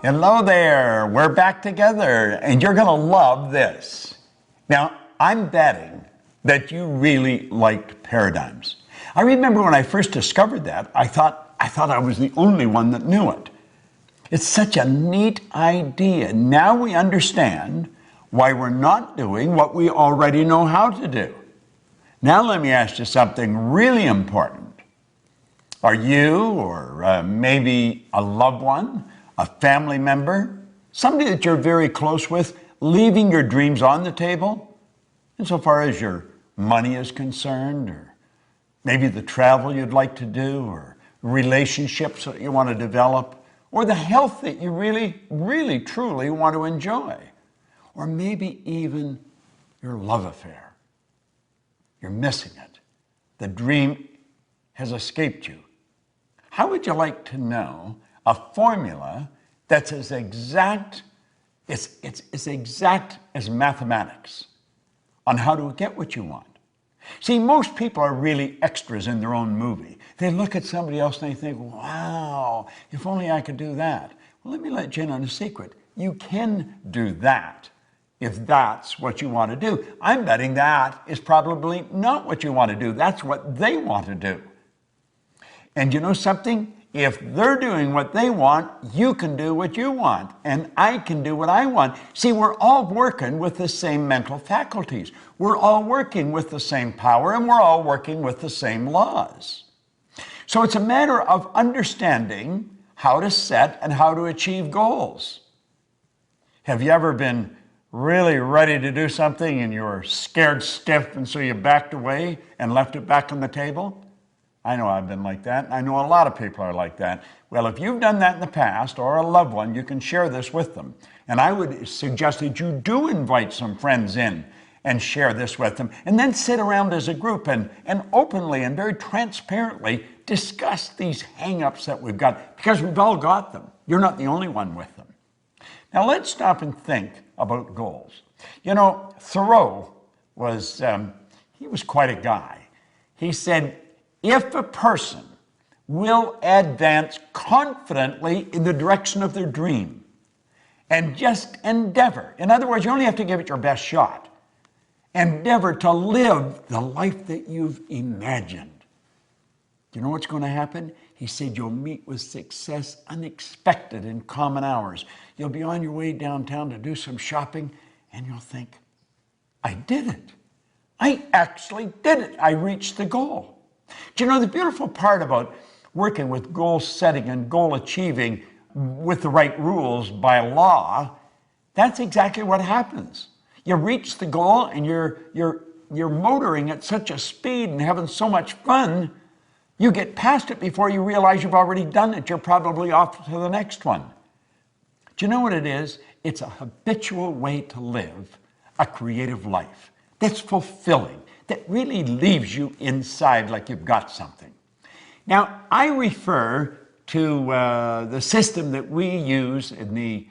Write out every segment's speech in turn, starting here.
Hello there, we're back together, and you're gonna love this. Now, I'm betting that you really liked paradigms. I remember when I first discovered that, I thought I was the only one that knew it. It's such a neat idea. Now we understand why we're not doing what we already know how to do. Now let me ask you something really important. Are you, or maybe a loved one, a family member, somebody that you're very close with, leaving your dreams on the table insofar as your money is concerned, or maybe the travel you'd like to do, or relationships that you want to develop, or the health that you really, truly want to enjoy, or maybe even your love affair. You're missing it. The dream has escaped you. How would you like to know a formula that's as exact, it's as exact as mathematics on how to get what you want? See, most people are really extras in their own movie. They look at somebody else and they think, wow, if only I could do that. Well, let me let you in on a secret. You can do that if that's what you want to do. I'm betting that is probably not what you want to do. That's what they want to do. And you know something? If they're doing what they want, you can do what you want, and I can do what I want. See, we're all working with the same mental faculties. We're all working with the same power, and we're all working with the same laws. So it's a matter of understanding how to set and how to achieve goals. Have you ever been really ready to do something and you were scared stiff, and so you backed away and left it back on the table? I know I've been like that. I know a lot of people are like that. Well, if you've done that in the past, or a loved one, you can share this with them. And I would suggest that you do invite some friends in and share this with them, and then sit around as a group and openly and very transparently discuss these hang-ups that we've got, because we've all got them. You're not the only one with them. Now let's stop and think about goals. You know, Thoreau was, he was quite a guy. He said, if a person will advance confidently in the direction of their dream and just endeavor, in other words, you only have to give it your best shot, endeavor to live the life that you've imagined. Do you know what's going to happen? He said you'll meet with success unexpected in common hours. You'll be on your way downtown to do some shopping, and you'll think, I did it. I actually did it. I reached the goal. Do you know the beautiful part about working with goal setting and goal achieving with the right rules by law? That's exactly what happens. You reach the goal and you're motoring at such a speed and having so much fun, you get past it before you realize you've already done it. You're probably off to the next one. Do you know what it is? It's a habitual way to live a creative life that's fulfilling, that really leaves you inside like you've got something. Now, I refer to the system that we use in the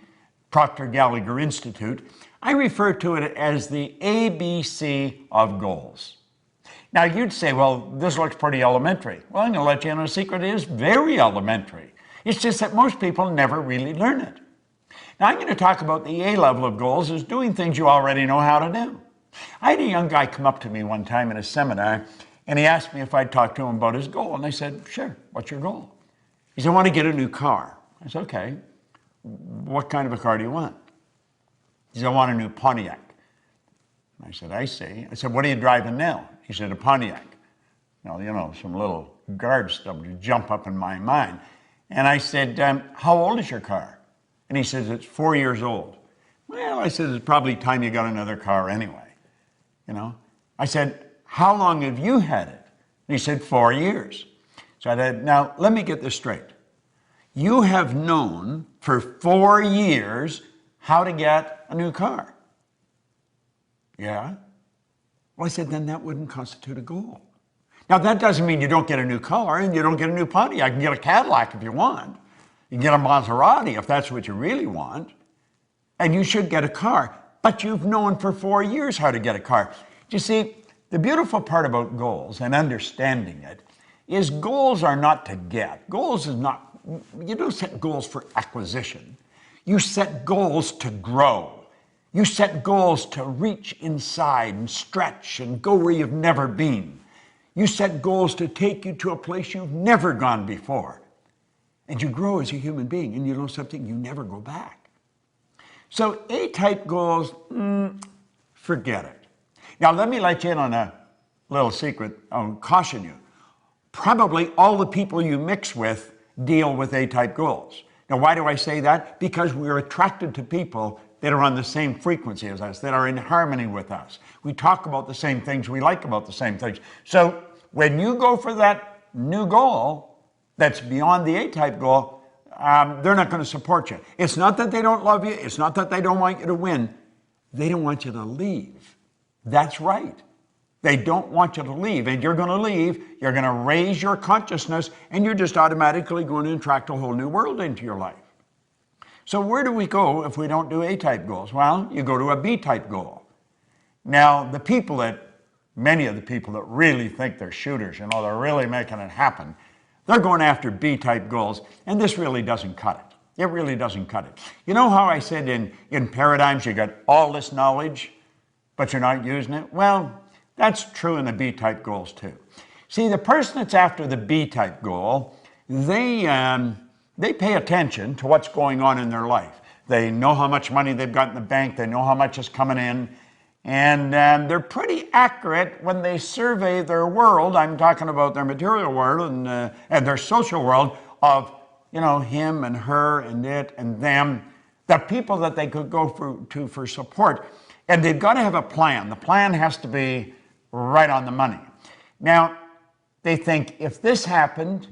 Proctor Institute. I refer to it as the ABC of goals. Now, you'd say, well, this looks pretty elementary. Well, I'm going to let you in on a secret. It is very elementary. It's just that most people never really learn it. Now, I'm going to talk about the A level of goals as doing things you already know how to do. I had a young guy come up to me one time in a seminar, and he asked me if I'd talk to him about his goal. And I said, sure, what's your goal? He said, I want to get a new car. I said, okay, what kind of a car do you want? He said, I want a new Pontiac. I said, I see. I said, what are you driving now? He said, a Pontiac. Well, you know, some little guard stuff would jump up in my mind. And I said, how old is your car? And he says, it's 4 years old. Well, I said, it's probably time you got another car anyway. You know, I said, how long have you had it? And he said, 4 years. So I said, now let me get this straight. You have known for 4 years how to get a new car. Yeah. Well, I said, then that wouldn't constitute a goal. Now, that doesn't mean you don't get a new car and you don't get a new Pontiac. You can get a Cadillac if you want. You can get a Maserati if that's what you really want. And you should get a car. But you've known for 4 years how to get a car. You see, the beautiful part about goals and understanding it is goals are not to get. Goals is not, you don't set goals for acquisition. You set goals to grow. You set goals to reach inside and stretch and go where you've never been. You set goals to take you to a place you've never gone before. And you grow as a human being, and you know something, you never go back. So A-type goals, forget it. Now let me let you in on a little secret. I'll caution you. Probably all the people you mix with deal with A-type goals. Now why do I say that? Because we're attracted to people that are on the same frequency as us, that are in harmony with us. We talk about the same things, we like about the same things. So when you go for that new goal that's beyond the A-type goal, they're not going to support you. It's not that they don't love you. It's not that they don't want you to win. They don't want you to leave. That's right. They don't want you to leave, and you're going to leave. You're going to raise your consciousness, and you're just automatically going to attract a whole new world into your life. So where do we go if we don't do A-type goals? Well, you go to a B-type goal. Now, many of the people that really think they're shooters, they're really making it happen, they're going after B-type goals, and this really doesn't cut it. It really doesn't cut it. You know how I said in paradigms you got all this knowledge, but you're not using it? Well, that's true in the B-type goals too. See, the person that's after the B-type goal, they pay attention to what's going on in their life. They know how much money they've got in the bank. They know how much is coming in. And they're pretty accurate when they survey their world. I'm talking about their material world and their social world of, him and her and it and them, the people that they could go to for support. And they've got to have a plan. The plan has to be right on the money. Now, they think if this happened,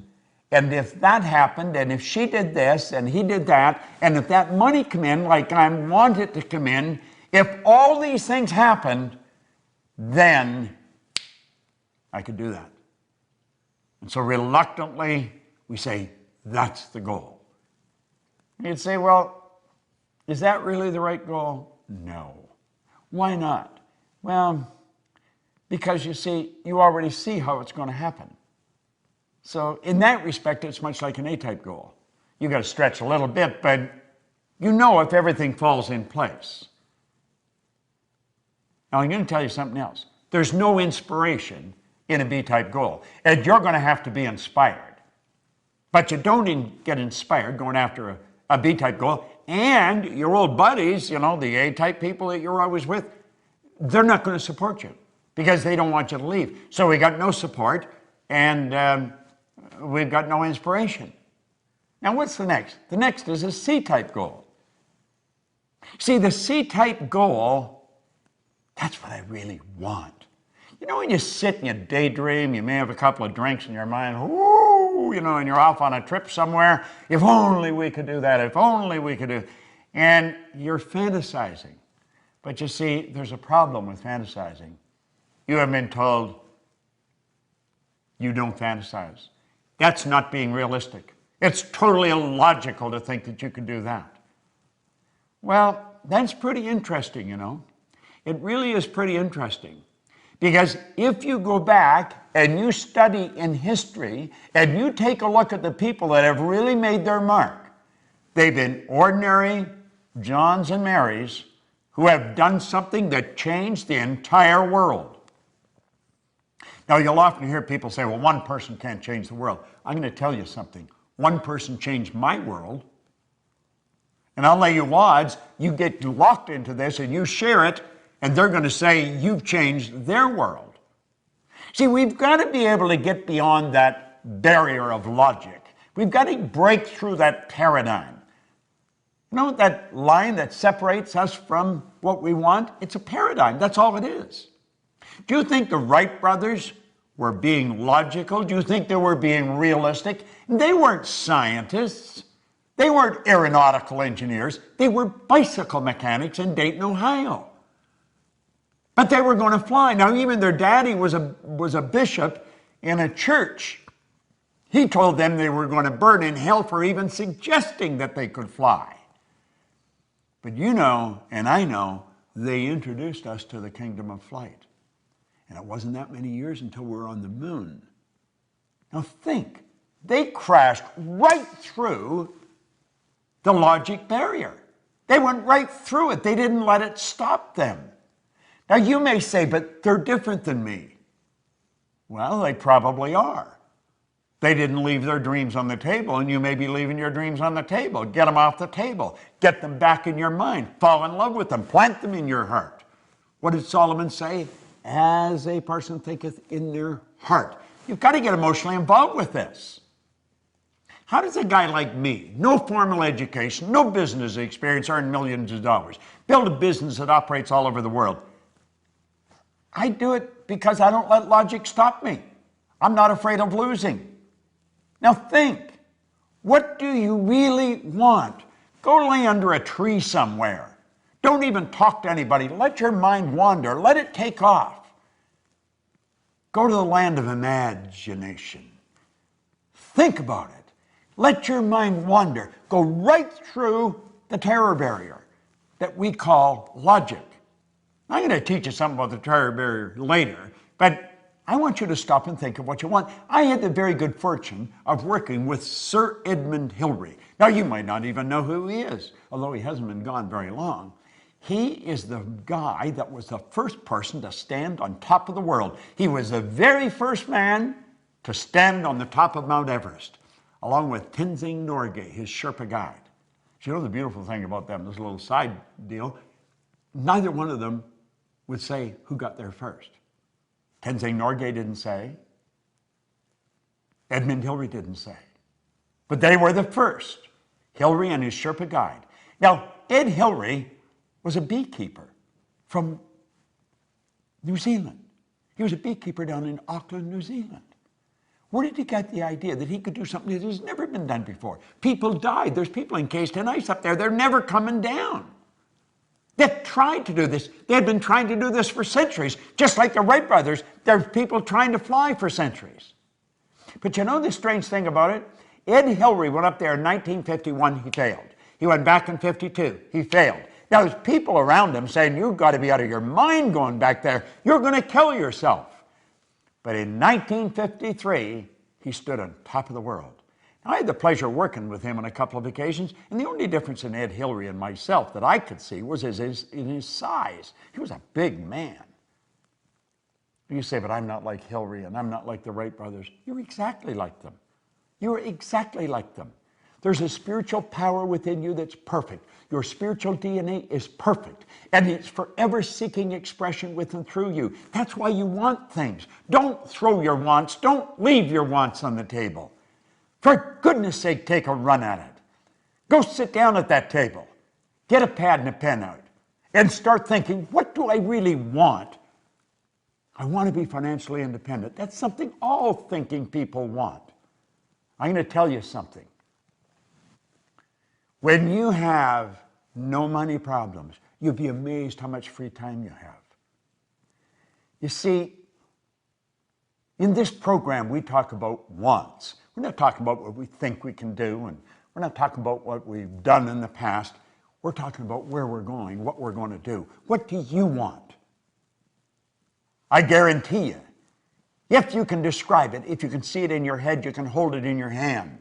and if that happened, and if she did this, and he did that, and if that money come in like I want it to come in, if all these things happened, then I could do that. And so reluctantly, we say, that's the goal. And you'd say, well, is that really the right goal? No. Why not? Well, because you see, you already see how it's going to happen. So in that respect, it's much like an A-type goal. You got to stretch a little bit, but you know if everything falls in place. Now, I'm going to tell you something else. There's no inspiration in a B-type goal, and you're going to have to be inspired. But you don't get inspired going after a B-type goal, and your old buddies, the A-type people that you're always with, they're not going to support you because they don't want you to leave. So we got no support, and we've got no inspiration. Now, what's the next? The next is a C-type goal. See, the C-type goal, that's what I really want. When you sit and you daydream, you may have a couple of drinks in your mind, and you're off on a trip somewhere. If only we could do that. If only we could do. And you're fantasizing. But you see, there's a problem with fantasizing. You have been told you don't fantasize. That's not being realistic. It's totally illogical to think that you could do that. Well, that's pretty interesting, It really is pretty interesting. Because if you go back and you study in history and you take a look at the people that have really made their mark, they've been ordinary Johns and Marys who have done something that changed the entire world. Now, you'll often hear people say, well, one person can't change the world. I'm going to tell you something. One person changed my world. And I'll lay you odds, you get locked into this and you share it, and they're going to say you've changed their world. See, we've got to be able to get beyond that barrier of logic. We've got to break through that paradigm. That line that separates us from what we want? It's a paradigm. That's all it is. Do you think the Wright brothers were being logical? Do you think they were being realistic? They weren't scientists. They weren't aeronautical engineers. They were bicycle mechanics in Dayton, Ohio. But they were going to fly. Now, even their daddy was a bishop in a church. He told them they were going to burn in hell for even suggesting that they could fly. But and I know, they introduced us to the kingdom of flight. And it wasn't that many years until we were on the moon. Now think, they crashed right through the logic barrier. They went right through it. They didn't let it stop them. Now you may say, but they're different than me. Well, they probably are. They didn't leave their dreams on the table, and you may be leaving your dreams on the table. Get them off the table. Get them back in your mind. Fall in love with them. Plant them in your heart. What did Solomon say? As a person thinketh in their heart. You've got to get emotionally involved with this. How does a guy like me, no formal education, no business experience, earn millions of dollars, build a business that operates all over the world? I do it because I don't let logic stop me. I'm not afraid of losing. Now think, what do you really want? Go lay under a tree somewhere. Don't even talk to anybody. Let your mind wander. Let it take off. Go to the land of imagination. Think about it. Let your mind wander. Go right through the terror barrier that we call logic. I'm going to teach you something about the terror barrier later, but I want you to stop and think of what you want. I had the very good fortune of working with Sir Edmund Hillary. Now, you might not even know who he is, although he hasn't been gone very long. He is the guy that was the first person to stand on top of the world. He was the very first man to stand on the top of Mount Everest, along with Tenzing Norgay, his Sherpa guide. So you know the beautiful thing about them, this little side deal, neither one of them would say who got there first. Tenzing Norgay didn't say. Edmund Hillary didn't say. But they were the first, Hillary and his Sherpa guide. Now, Ed Hillary was a beekeeper from New Zealand. He was a beekeeper down in Auckland, New Zealand. Where did he get the idea that he could do something that has never been done before? People died. There's people encased in ice up there. They're never coming down. They've tried to do this. They had been trying to do this for centuries. Just like the Wright brothers, there's people trying to fly for centuries. But you know the strange thing about it? Ed Hillary went up there in 1951, he failed. He went back in 52, he failed. Now there's people around him saying, you've got to be out of your mind going back there. You're going to kill yourself. But in 1953, he stood on top of the world. Now, I had the pleasure of working with him on a couple of occasions, and the only difference in Ed Hillary and myself that I could see was in his size. He was a big man. You say, but I'm not like Hillary and I'm not like the Wright brothers. You're exactly like them. You're exactly like them. There's a spiritual power within you that's perfect. Your spiritual DNA is perfect, and it's forever seeking expression with and through you. That's why you want things. Don't throw your wants. Don't leave your wants on the table. For goodness sake, take a run at it. Go sit down at that table. Get a pad and a pen out and start thinking, what do I really want? I want to be financially independent. That's something all thinking people want. I'm going to tell you something. When you have no money problems, you'll be amazed how much free time you have. You see, in this program, we talk about wants. We're not talking about what we think we can do, and we're not talking about what we've done in the past. We're talking about where we're going, what we're going to do. What do you want? I guarantee you, if you can describe it, if you can see it in your head, you can hold it in your hand.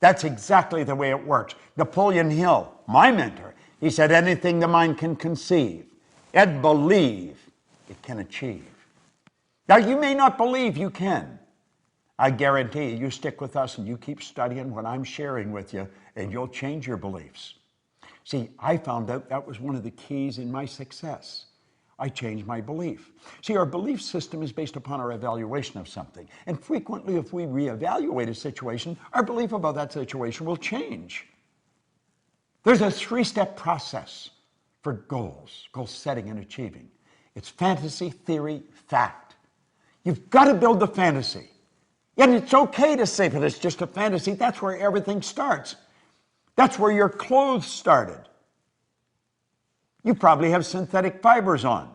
That's exactly the way it works. Napoleon Hill, my mentor, he said, anything the mind can conceive and believe, it can achieve. Now, you may not believe you can. I guarantee you, you stick with us and you keep studying what I'm sharing with you, and you'll change your beliefs. See, I found out that was one of the keys in my success. I changed my belief. See, our belief system is based upon our evaluation of something. And frequently, if we reevaluate a situation, our belief about that situation will change. There's a three-step process for goals, goal setting and achieving. It's fantasy, theory, fact. You've got to build the fantasy. And it's okay to say that it's just a fantasy. That's where everything starts. That's where your clothes started. You probably have synthetic fibers on.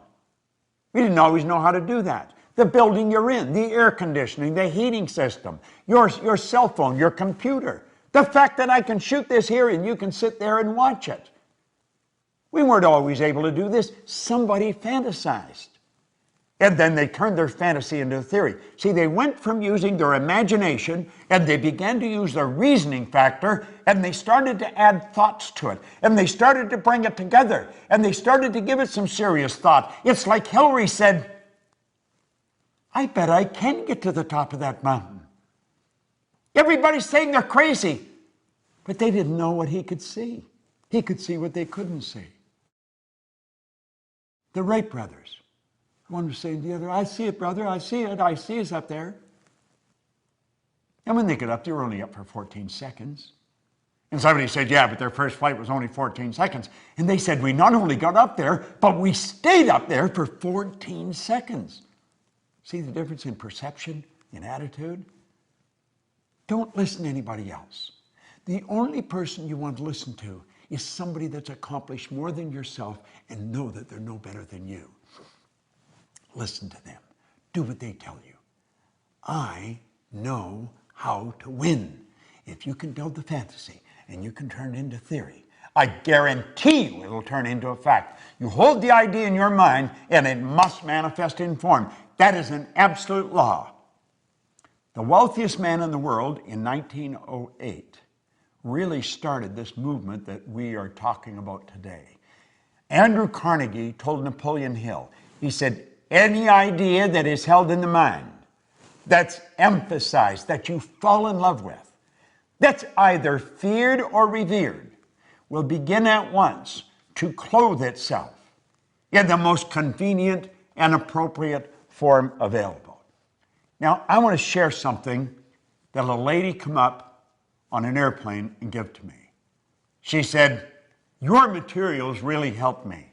We didn't always know how to do that. The building you're in, the air conditioning, the heating system, your cell phone, your computer. The fact that I can shoot this here and you can sit there and watch it. We weren't always able to do this. Somebody fantasized. And then they turned their fantasy into a theory. See, they went from using their imagination and they began to use their reasoning factor, and they started to add thoughts to it. And they started to bring it together. And they started to give it some serious thought. It's like Hillary said, I bet I can get to the top of that mountain. Everybody's saying they're crazy. But they didn't know what he could see. He could see what they couldn't see. The Wright brothers. One was saying to the other, I see it, brother, I see it, I see us up there. And when they got up, they were only up for 14 seconds. And somebody said, yeah, but their first flight was only 14 seconds. And they said, we not only got up there, but we stayed up there for 14 seconds. See the difference in perception, in attitude? Don't listen to anybody else. The only person you want to listen to is somebody that's accomplished more than yourself and know that they're no better than you. Listen to them. Do what they tell you. I know how to win. If you can build the fantasy and you can turn it into theory, I guarantee you it'll turn into a fact. You hold the idea in your mind and it must manifest in form. That is an absolute law. The wealthiest man in the world in 1908 really started this movement that we are talking about today. Andrew Carnegie told Napoleon Hill, he said, any idea that is held in the mind, that's emphasized, that you fall in love with, that's either feared or revered, will begin at once to clothe itself in the most convenient and appropriate form available. Now, I want to share something that a lady come up on an airplane and give to me. She said, your materials really helped me.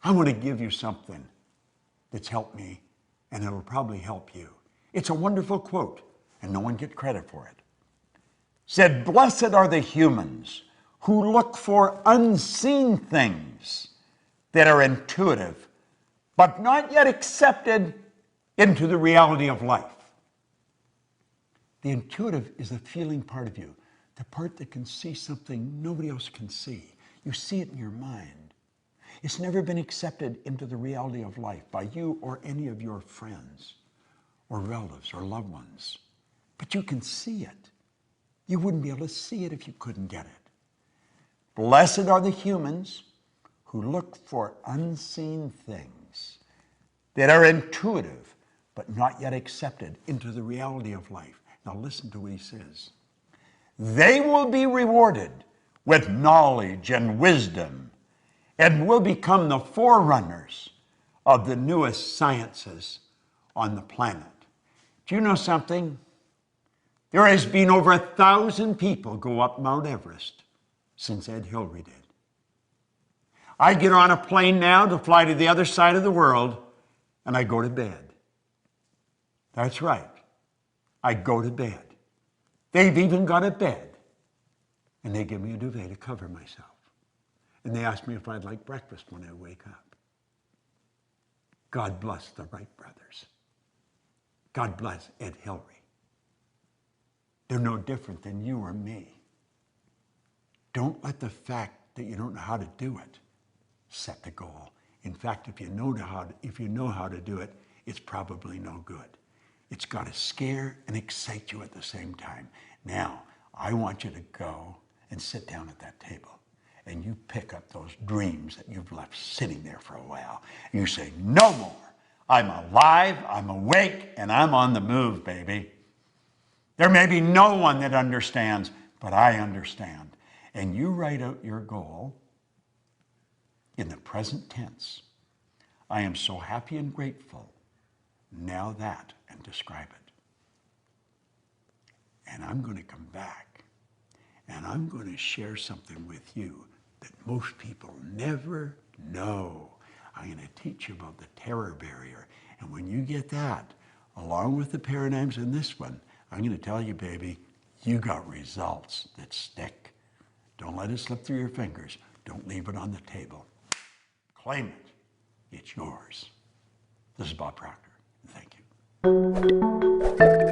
I want to give you something that's helped me, and it'll probably help you. It's a wonderful quote, and no one gets credit for it. Said, blessed are the humans who look for unseen things that are intuitive, but not yet accepted into the reality of life. The intuitive is the feeling part of you, the part that can see something nobody else can see. You see it in your mind. It's never been accepted into the reality of life by you or any of your friends or relatives or loved ones. But you can see it. You wouldn't be able to see it if you couldn't get it. Blessed are the humans who look for unseen things that are intuitive but not yet accepted into the reality of life. Now listen to what he says. They will be rewarded with knowledge and wisdom and will become the forerunners of the newest sciences on the planet. Do you know something? There has been over 1,000 people go up Mount Everest since Ed Hillary did. I get on a plane now to fly to the other side of the world, and I go to bed. That's right. I go to bed. They've even got a bed, and they give me a duvet to cover myself. And they ask me if I'd like breakfast when I wake up. God bless the Wright brothers. God bless Ed Hillary. They're no different than you or me. Don't let the fact that you don't know how to do it set the goal. In fact, if you know how to do it, it's probably no good. It's got to scare and excite you at the same time. Now, I want you to go and sit down at that table. And you pick up those dreams that you've left sitting there for a while. And you say, no more. I'm alive, I'm awake, and I'm on the move, baby. There may be no one that understands, but I understand. And you write out your goal in the present tense. I am so happy and grateful. Now that, and describe it. And I'm going to come back, and I'm going to share something with you that most people never know. I'm going to teach you about the terror barrier. And when you get that, along with the paradigms in this one, I'm going to tell you, baby, you got results that stick. Don't let it slip through your fingers. Don't leave it on the table. Claim it. It's yours. This is Bob Proctor. Thank you.